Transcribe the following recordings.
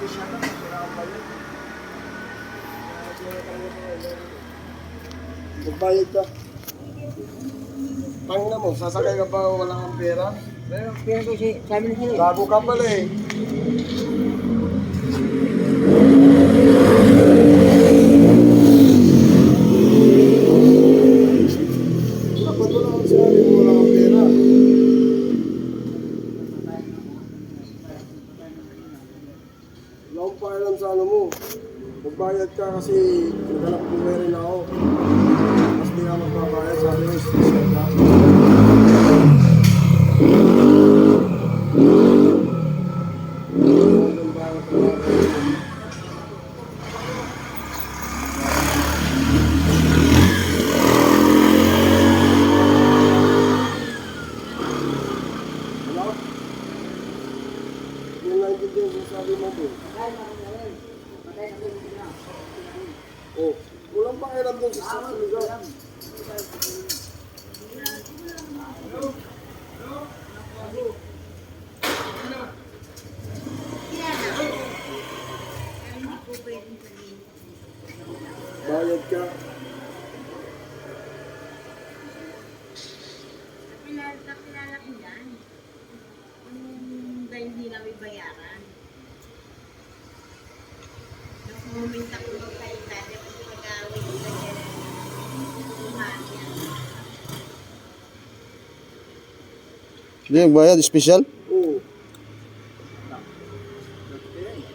special lang. Magbayad ka. Pangina mo, sasakay ka pa wala kang pera? Pero pera ko si sabi na sila. Bago ka pala eh. Dapat wala kang sabi mo wala kang pera. Wala akong pakialam sa ano mo. Magbayad ka kasi naghanap buhay rin ako. Mas di nga magbabayad, sabi mo, special ka. Hello? Yung naintindihan yung sabi mo po. Oh, walang pakialam doon sa lugar. Bayad ka. Nakilala ko yan. Dahil hindi namin bayaran. Nag-moment ako ng kaitanya kasi mag-away ko na yan. Hindi, bayad, special? Oo.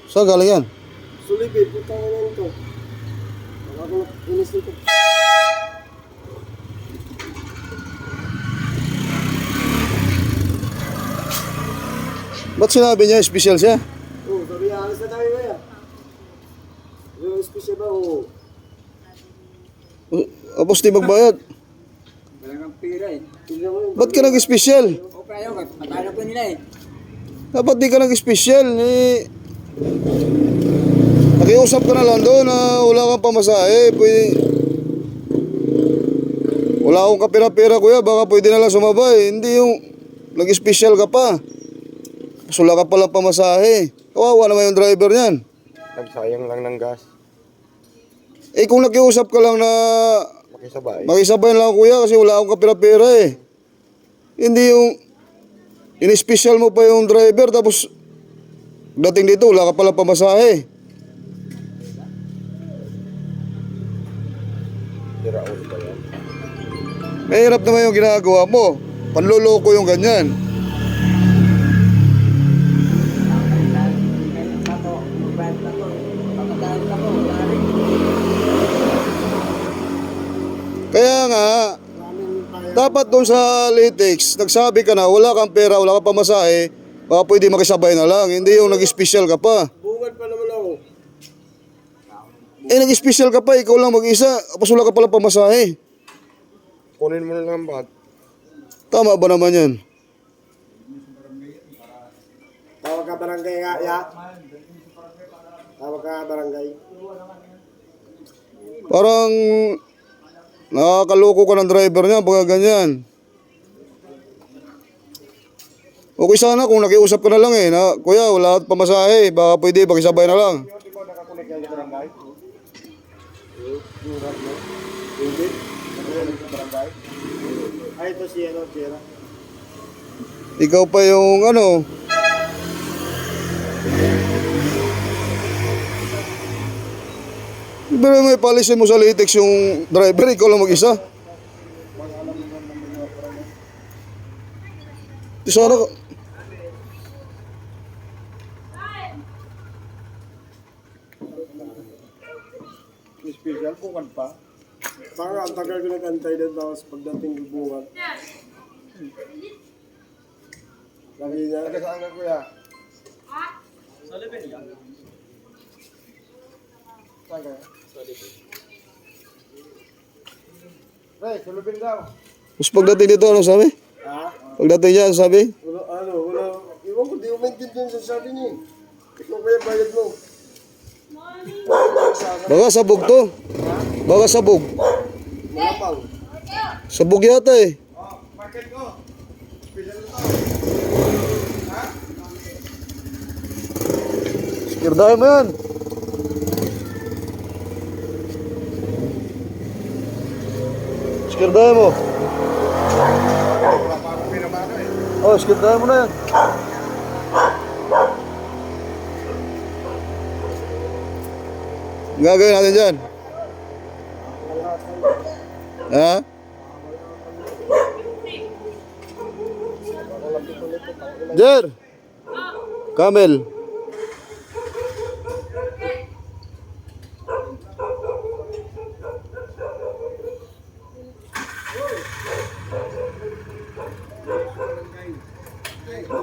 Saan galing yan? Sulibid, putang ina nito. Wala ko inis nito. Ba't sinabi niya special siya? Oo, sabi niya, alis na tayo kaya. Yung special ba? Oo. Tapos di magbayad. Wala kang pera eh. Tignan mo yung Ba't ka nag-special? O kaya ko, patay na po nila eh. Dapat di ka nag-special. Eh, nakiusap ka na lang doon na wala kang pamasahe. Pwede... Wala akong kapira-pira kuya, baka pwede na lang sumabay. Hindi yung nag-special ka pa. Tapos wala ka palang pamasahe. Kawawa naman yung driver niyan. Nagsayang lang ng gas. Eh kung nakiusap ka lang na Makisabay. makisabay lang kuya kasi wala akong kapira-pira eh. Hindi yung in-special mo pa yung driver tapos dating dito wala ka palang pamasahe. Diraos ba yan? Mahirap naman yung ginagawa mo. Panloloko yung ganyan. Kaya nga, dapat doon sa latex, nagsabi ka na wala kang pera, wala kang pamasahe, baka pwede makisabay na lang. Hindi yung nag-special ka pa. bungad pa naman ako. Eh nag-special ka pa, ikaw lang mag-isa, tapos wala ka pala pamasahe. Kunin mo na lang ang bag. Tama ba naman yan? Tawag ka barangay nga, ya. Tawag ka barangay. Parang nakakaloko ka ng driver niya, pagka ganyan. Okay sana kung nakiusap ka na lang eh, na kuya wala akong pamasahe, baka pwede makisabay na lang. Hindi ko nakakunik yan sa barangay. Hindi. Sa barangay. Ay, ito si ano, Tira. Ikaw pa yung ano. Pero may palisin mo sa latex yung driver, ikaw lang mag-isa. Di sana ka. Special, bukan pa. Parang ang tagal ko nag-antay din tapos pagdating ng bungad. Sabi niya, Taga saan ka kuya? Saan ka? Pre, sulubin daw. Tapos pagdating dito, ano sabi? ha? Pagdating niya, ano sabi? Wala. Iwan ko, di ko maintindihan sa sabi niya. Ikaw kaya bayad mo. Baka sabog to. Baka sabog. Malapang. Sabog yata eh. Market ko. Special to. Kirdahin mo yan. Skirdahin mo. Wala pa akong pinamano eh. Oh, skirdahin mo na yan. Ang gagawin natin dyan? Ha? Jer! Camel!